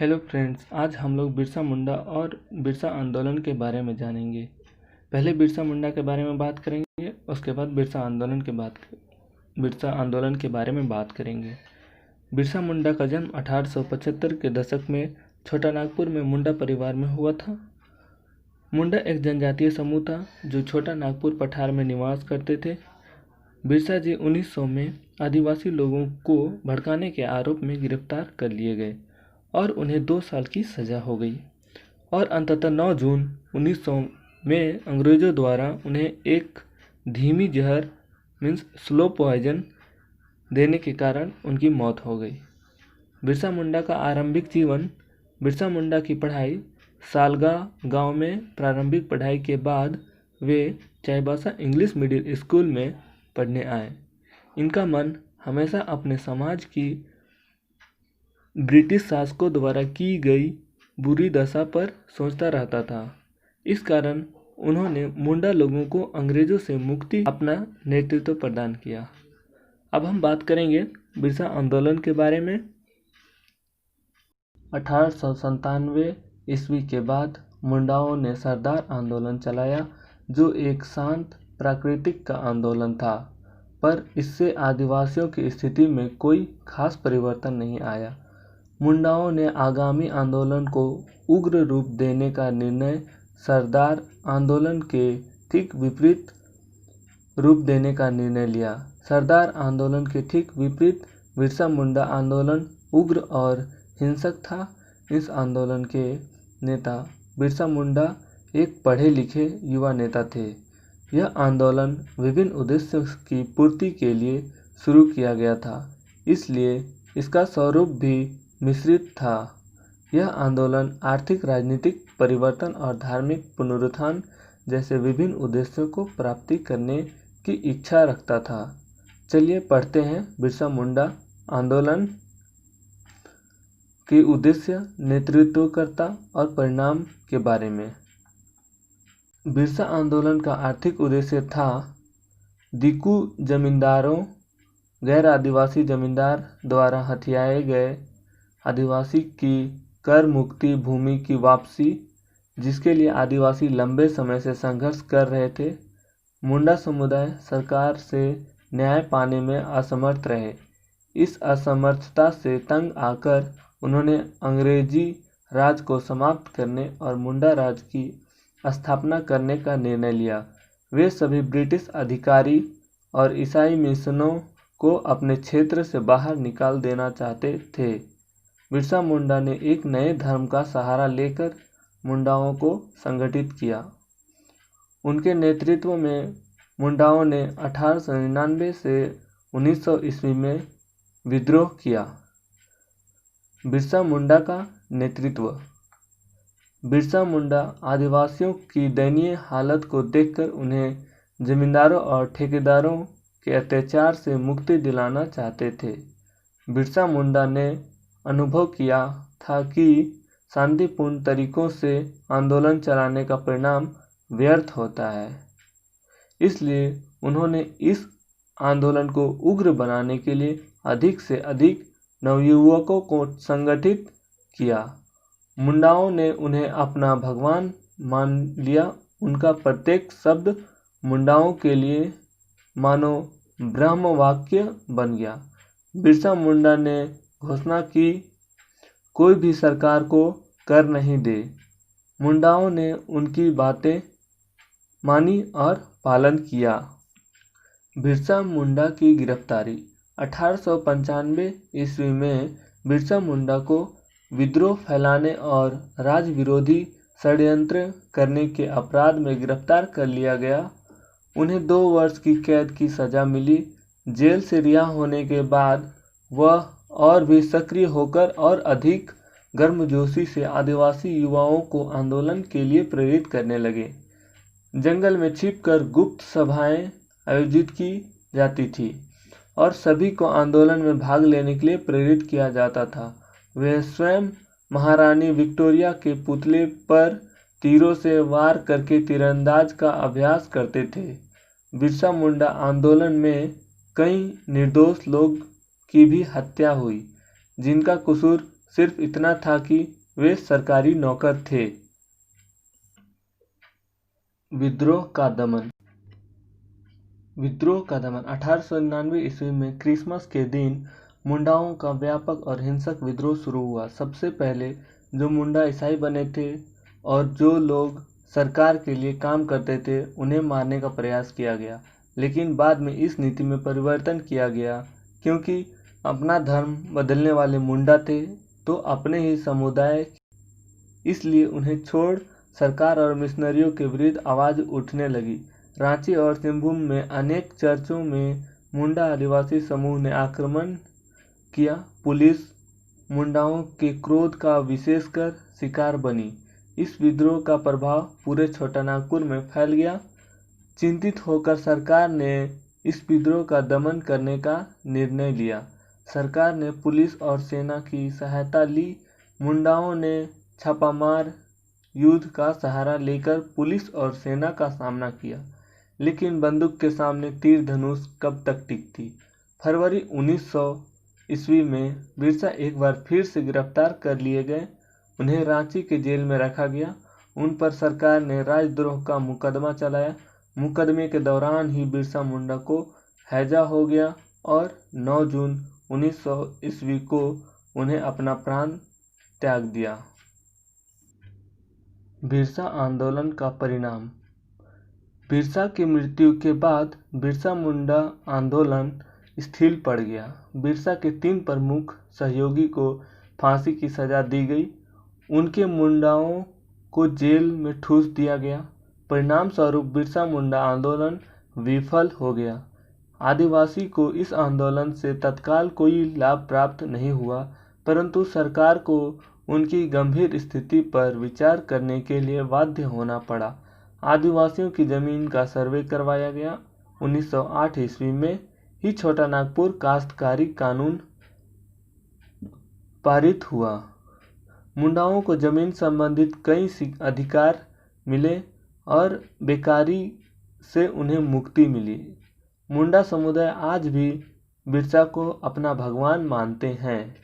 Hello friends, आज हम लोग बिरसा मुंडा और बिरसा आंदोलन के बारे में जानेंगे। पहले बिरसा मुंडा के बारे में बात करेंगे, उसके बाद बिरसा आंदोलन के बारे में बात करेंगे। बिरसा मुंडा का जन्म 1875 के दशक में छोटा नागपुर में मुंडा परिवार में हुआ था। मुंडा एक जनजातीय समूह था जो छोटा नागपुर पठार में निवास करते थे। बिरसा जी 1900 में आदिवासी लोगों को भड़काने के आरोप में गिरफ्तार कर लिए गए और उन्हें 2 साल की सज़ा हो गई और अंततः 9 जून 1900 में अंग्रेज़ों द्वारा उन्हें एक धीमी जहर मीन्स स्लो पॉइजन देने के कारण उनकी मौत हो गई। बिरसा मुंडा का आरंभिक जीवन। बिरसा मुंडा की पढ़ाई सालगा गांव में प्रारंभिक पढ़ाई के बाद वे चाईबासा इंग्लिश मिडिल स्कूल में पढ़ने आए। इनका मन हमेशा अपने समाज की ब्रिटिश शासकों द्वारा की गई बुरी दशा पर सोचता रहता था। इस कारण उन्होंने मुंडा लोगों को अंग्रेज़ों से मुक्ति अपना नेतृत्व प्रदान किया। अब हम बात करेंगे बिरसा आंदोलन के बारे में। 1897 ईस्वी के बाद मुंडाओं ने सरदार आंदोलन चलाया, जो एक शांत प्राकृतिक का आंदोलन था, पर इससे आदिवासियों की स्थिति में कोई खास परिवर्तन नहीं आया। मुंडाओं ने आगामी आंदोलन को उग्र रूप देने का निर्णय सरदार आंदोलन के ठीक विपरीत रूप देने का निर्णय लिया। सरदार आंदोलन के ठीक विपरीत बिरसा मुंडा आंदोलन उग्र और हिंसक था। इस आंदोलन के नेता बिरसा मुंडा एक पढ़े लिखे युवा नेता थे। यह आंदोलन विभिन्न उद्देश्यों की पूर्ति के लिए शुरू किया गया था, इसलिए इसका स्वरूप भी मिश्रित था। यह आंदोलन आर्थिक, राजनीतिक परिवर्तन और धार्मिक पुनरुत्थान जैसे विभिन्न उद्देश्यों को प्राप्ति करने की इच्छा रखता था। चलिए पढ़ते हैं बिरसा मुंडा आंदोलन के उद्देश्य, नेतृत्वकर्ता और परिणाम के बारे में। बिरसा आंदोलन का आर्थिक उद्देश्य था दिकू जमींदारों, गैर आदिवासी जमींदार द्वारा हथियाए गए आदिवासी की कर मुक्ति, भूमि की वापसी, जिसके लिए आदिवासी लंबे समय से संघर्ष कर रहे थे। मुंडा समुदाय सरकार से न्याय पाने में असमर्थ रहे। इस असमर्थता से तंग आकर उन्होंने अंग्रेजी राज को समाप्त करने और मुंडा राज की स्थापना करने का निर्णय लिया। वे सभी ब्रिटिश अधिकारी और ईसाई मिशनों को अपने क्षेत्र से बाहर निकाल देना चाहते थे। बिरसा मुंडा ने एक नए धर्म का सहारा लेकर मुंडाओं को संगठित किया। उनके नेतृत्व में मुंडाओं ने 1899 से 1900 ईस्वी में विद्रोह किया। बिरसा मुंडा का नेतृत्व। बिरसा मुंडा आदिवासियों की दयनीय हालत को देखकर उन्हें जमींदारों और ठेकेदारों के अत्याचार से मुक्ति दिलाना चाहते थे। बिरसा मुंडा ने अनुभव किया था कि शांतिपूर्ण तरीकों से आंदोलन चलाने का परिणाम व्यर्थ होता है, इसलिए उन्होंने इस आंदोलन को उग्र बनाने के लिए अधिक से अधिक नवयुवकों को संगठित किया। मुंडाओं ने उन्हें अपना भगवान मान लिया। उनका प्रत्येक शब्द मुंडाओं के लिए मानो ब्रह्म वाक्य बन गया। बिरसा मुंडा ने घोषणा की, कोई भी सरकार को कर नहीं दे। मुंडाओं ने उनकी बातें मानी और पालन किया। बिरसा मुंडा की गिरफ्तारी। 1895 ईस्वी में बिरसा मुंडा को विद्रोह फैलाने और राज विरोधी षड्यंत्र करने के अपराध में गिरफ्तार कर लिया गया। उन्हें 2 वर्ष की कैद की सज़ा मिली। जेल से रिहा होने के बाद वह और भी सक्रिय होकर और अधिक गर्मजोशी से आदिवासी युवाओं को आंदोलन के लिए प्रेरित करने लगे। जंगल में छिपकर गुप्त सभाएं आयोजित की जाती थी और सभी को आंदोलन में भाग लेने के लिए प्रेरित किया जाता था। वे स्वयं महारानी विक्टोरिया के पुतले पर तीरों से वार करके तीरंदाज का अभ्यास करते थे। बिरसा मुंडा आंदोलन में कई निर्दोष लोग की भी हत्या हुई, जिनका कसूर सिर्फ इतना था कि वे सरकारी नौकर थे। विद्रोह का दमन 1899 ईस्वी में क्रिसमस के दिन मुंडाओं का व्यापक और हिंसक विद्रोह शुरू हुआ। सबसे पहले जो मुंडा ईसाई बने थे और जो लोग सरकार के लिए काम करते थे उन्हें मारने का प्रयास किया गया, लेकिन बाद में इस नीति में परिवर्तन किया गया क्योंकि अपना धर्म बदलने वाले मुंडा थे तो अपने ही समुदाय, इसलिए उन्हें छोड़ सरकार और मिशनरियों के विरुद्ध आवाज़ उठने लगी। रांची और सिंहभूम में अनेक चर्चों में मुंडा आदिवासी समूह ने आक्रमण किया। पुलिस मुंडाओं के क्रोध का विशेषकर शिकार बनी। इस विद्रोह का प्रभाव पूरे छोटानागपुर में फैल गया। चिंतित होकर सरकार ने इस विद्रोह का दमन करने का निर्णय लिया। सरकार ने पुलिस और सेना की सहायता ली। मुंडाओं ने छापामार युद्ध का सहारा लेकर पुलिस और सेना का सामना किया, लेकिन बंदूक के सामने तीर धनुष कब तक टिकती। फरवरी 1900 ईस्वी में बिरसा एक बार फिर से गिरफ्तार कर लिए गए। उन्हें रांची के जेल में रखा गया। उन पर सरकार ने राजद्रोह का मुकदमा चलाया। मुकदमे के दौरान ही बिरसा मुंडा को हैजा हो गया और 9 जून 1900 ईस्वी को उन्हें अपना प्राण त्याग दिया। बिरसा आंदोलन का परिणाम। बिरसा की मृत्यु के बाद बिरसा मुंडा आंदोलन स्थिर पड़ गया। बिरसा के 3 प्रमुख सहयोगी को फांसी की सजा दी गई। उनके मुंडाओं को जेल में ठूस दिया गया। परिणाम स्वरूप बिरसा मुंडा आंदोलन विफल हो गया। आदिवासी को इस आंदोलन से तत्काल कोई लाभ प्राप्त नहीं हुआ, परंतु सरकार को उनकी गंभीर स्थिति पर विचार करने के लिए बाध्य होना पड़ा। आदिवासियों की जमीन का सर्वे करवाया गया। 1908 ईस्वी में ही छोटानागपुर काश्तकारी कानून पारित हुआ। मुंडाओं को जमीन संबंधित कई अधिकार मिले और बेकारी से उन्हें मुक्ति मिली। मुंडा समुदाय आज भी बिरसा को अपना भगवान मानते हैं।